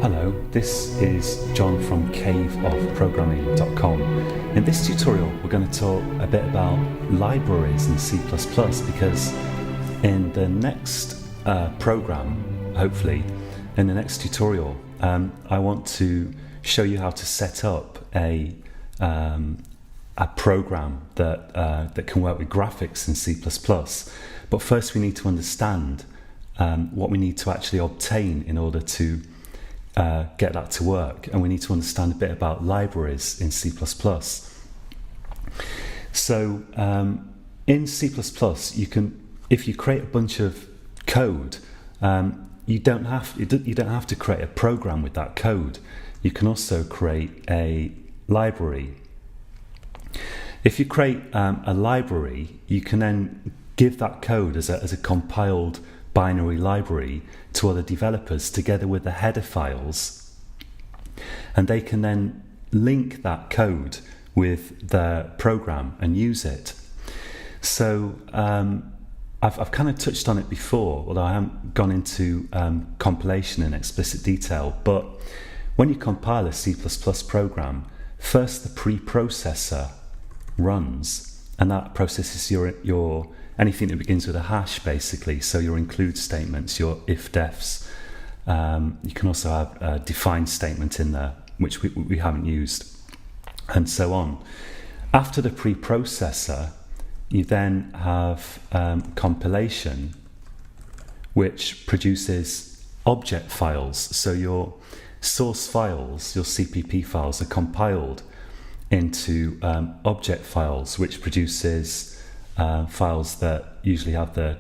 Hello, this is John from caveofprogramming.com. In this tutorial we're going to talk a bit about libraries in C++ because in the next program, hopefully in the next tutorial, I want to show you how to set up a program that can work with graphics in C++. But first we need to understand what we need to actually obtain in order to get that to work, and we need to understand a bit about libraries in C++. So in C++, you can, if you create a bunch of code, you don't have to create a program with that code. You can also create a library. If you create a library, you can then give that code as a compiled binary library to other developers together with the header files, and they can then link that code with their program and use it. So I've kind of touched on it before, although I haven't gone into compilation in explicit detail. But when you compile a C++ program, first the preprocessor runs, and that processes your anything that begins with a hash, basically. So your include statements, your if-defs. You can also have a define statement in there, which we haven't used, and so on. After the preprocessor, you then have compilation, which produces object files. So your source files, your CPP files, are compiled into object files, which produces files that usually have the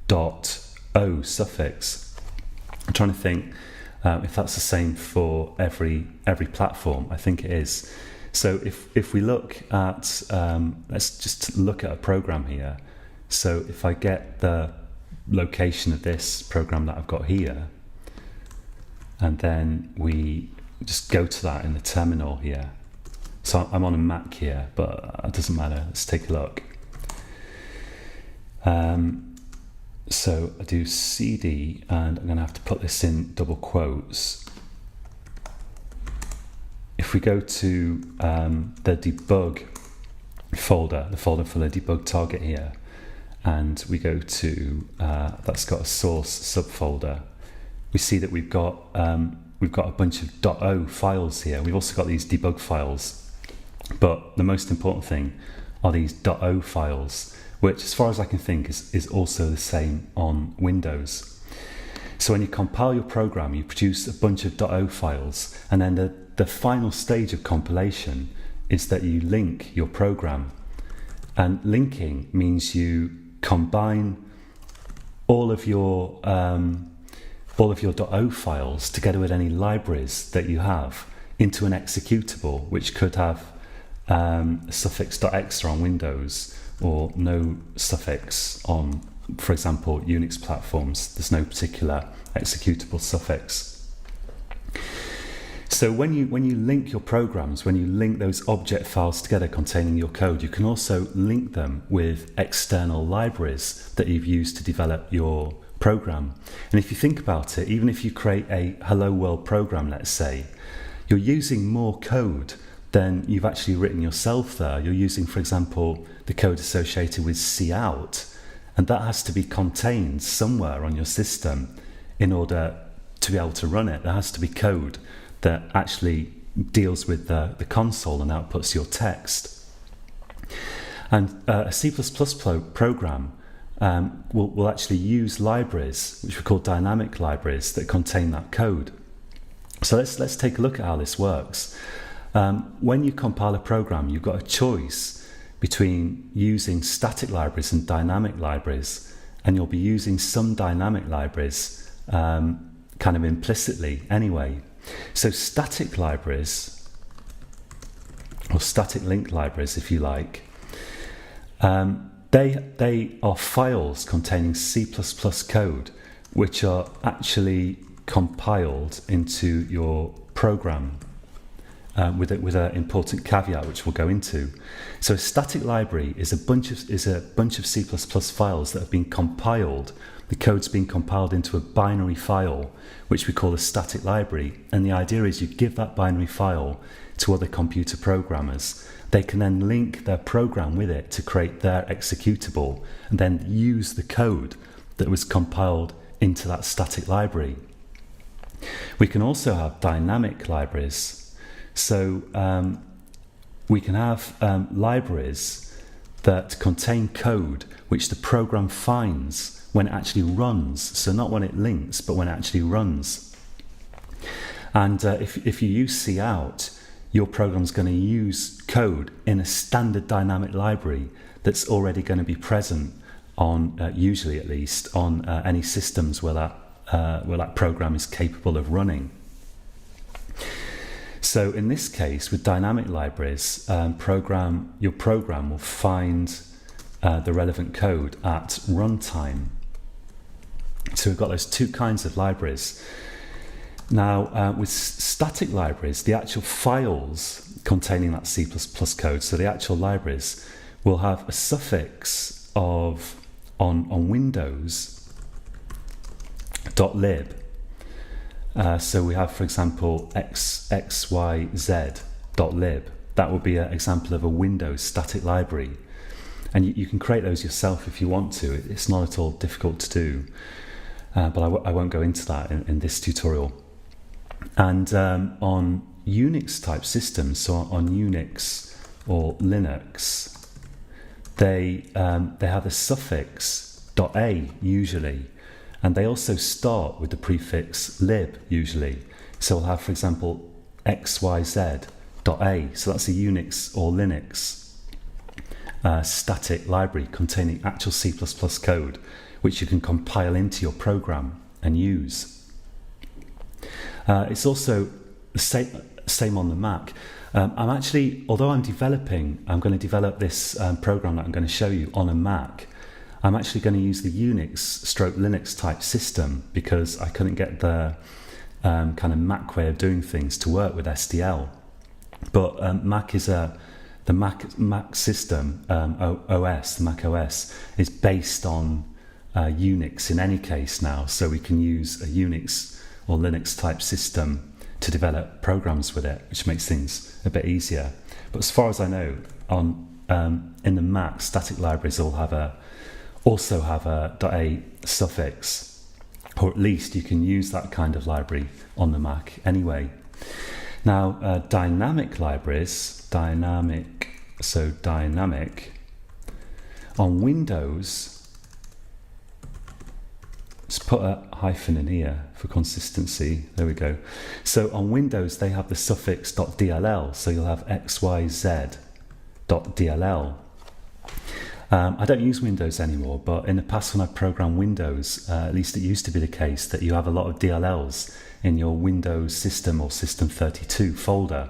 .o suffix. I'm trying to think if that's the same for every platform. I think it is. So if we look at, let's just look at a program here. So if I get the location of this program that I've got here, and then we just go to that in the terminal here. So I'm on a Mac here, but it doesn't matter. Let's take a look. So I do cd, and I'm going to have to put this in double quotes. If we go to the debug folder, the folder for the debug target here, and we go to that's got a source subfolder, we see that we've got a bunch of .o files here. We've also got these debug files, but the most important thing are these .o files, which, as far as I can think, is also the same on Windows. So when you compile your program, you produce a bunch of .o files, and then the final stage of compilation is that you link your program. And linking means you combine all of your .o files together with any libraries that you have into an executable, which could have a suffix .extra on Windows, or no suffix on, for example, Unix platforms. There's no particular executable suffix. So when you link your programs, when you link those object files together containing your code, you can also link them with external libraries that you've used to develop your program. And if you think about it, even if you create a helloworld program, let's say, you're using more code than you've actually written yourself there. You're using, for example, the code associated with cout, and that has to be contained somewhere on your system in order to be able to run it. There has to be code that actually deals with the console and outputs your text. And a C++ program will actually use libraries, which we call dynamic libraries, that contain that code. So let's take a look at how this works. When you compile a program, you've got a choice between using static libraries and dynamic libraries, and you'll be using some dynamic libraries kind of implicitly anyway. So static libraries, or static link libraries if you like, they are files containing C++ code which are actually compiled into your program. with an important caveat which we'll go into. So a static library is a bunch of C++ files that have been compiled. The code's been compiled into a binary file, which we call a static library. And the idea is you give that binary file to other computer programmers. They can then link their program with it to create their executable and then use the code that was compiled into that static library. We can also have dynamic libraries. So we can have libraries that contain code which the program finds when it actually runs. So not when it links, but when it actually runs. And if you use cout, your program's going to use code in a standard dynamic library that's already going to be present on, usually at least, on any systems where that program is capable of running. So in this case, with dynamic libraries, your program will find the relevant code at runtime. So we've got those two kinds of libraries. Now, with static libraries, the actual files containing that C++ code, so the actual libraries, will have a suffix of, on Windows, .lib. So we have, for example, xyz.lib. That would be an example of a Windows static library. And you can create those yourself if you want to. It's not at all difficult to do. But I won't go into that in this tutorial. And on Unix type systems, so on Unix or Linux, they have a suffix .a usually. And they also start with the prefix lib usually. So we'll have, for example, xyz.a. So that's a Unix or Linux static library containing actual C++ code, which you can compile into your program and use. It's also the same on the Mac. Although I'm going to develop this program that I'm going to show you on a Mac. I'm actually going to use the Unix/Linux type system because I couldn't get the kind of Mac way of doing things to work with SDL. But Mac is the Mac system, OS, the Mac OS, is based on Unix in any case now. So we can use a Unix or Linux type system to develop programs with it, which makes things a bit easier. But as far as I know, in the Mac, static libraries also have a .a suffix, or at least you can use that kind of library on the Mac anyway. Now, dynamic libraries, dynamic on Windows. Let's put a hyphen in here for consistency. There we go. So on Windows, they have the suffix .dll, so you'll have xyz.dll. I don't use Windows anymore, but in the past when I programmed Windows, at least it used to be the case that you have a lot of DLLs in your Windows system or System32 folder,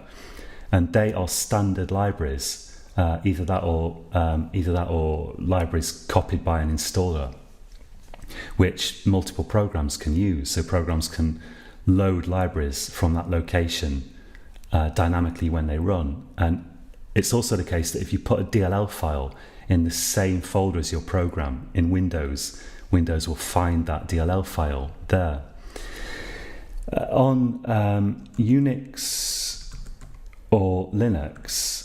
and they are standard libraries, either that or libraries copied by an installer, which multiple programs can use. So programs can load libraries from that location dynamically when they run. And it's also the case that if you put a DLL file in the same folder as your program in Windows, Windows will find that DLL file there. On Unix or Linux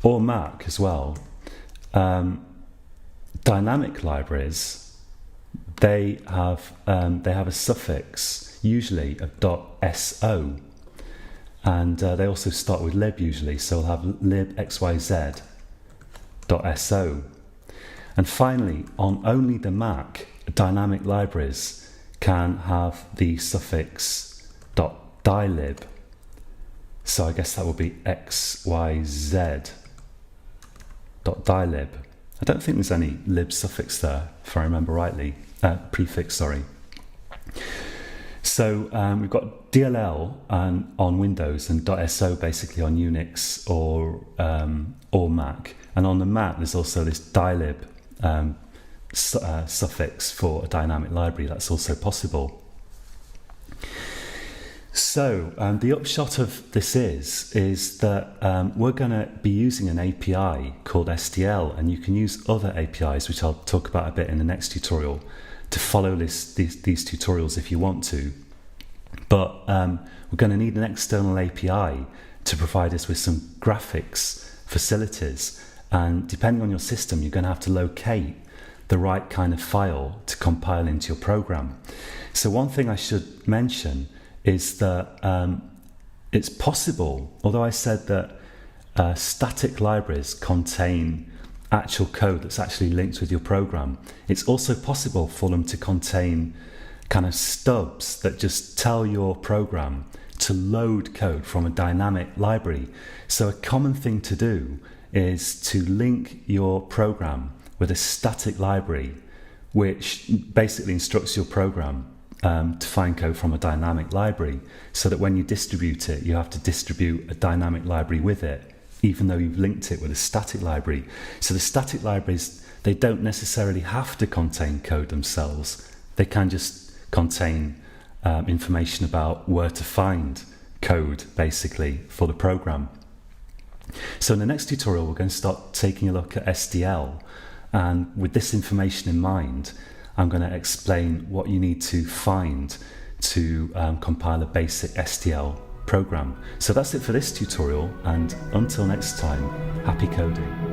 or Mac as well, dynamic libraries, they have a suffix usually of .so. And they also start with lib usually, so we'll have lib xyz.so. And finally, on only the Mac, dynamic libraries can have the suffix .dylib. So I guess that will be xyz.dylib. I don't think there's any lib suffix there, if I remember rightly. Prefix, sorry. So we've got DLL on Windows and .so basically on Unix or Mac. And on the Mac, there's also this dylib suffix for a dynamic library. That's also possible. So the upshot of this is that we're going to be using an API called STL, and you can use other APIs, which I'll talk about a bit in the next tutorial, to follow these tutorials if you want to. But we're going to need an external API to provide us with some graphics facilities, and depending on your system, you're going to have to locate the right kind of file to compile into your program. So one thing I should mention is that it's possible, although I said that static libraries contain actual code that's actually linked with your program, it's also possible for them to contain kind of stubs that just tell your program to load code from a dynamic library. So a common thing to do is to link your program with a static library, which basically instructs your program to find code from a dynamic library, so that when you distribute it, you have to distribute a dynamic library with it, even though you've linked it with a static library. So the static libraries, they don't necessarily have to contain code themselves. They can just contain information about where to find code, basically, for the program. So in the next tutorial, we're going to start taking a look at STL, and with this information in mind, I'm going to explain what you need to find to compile a basic STL program. So that's it for this tutorial, and until next time, happy coding.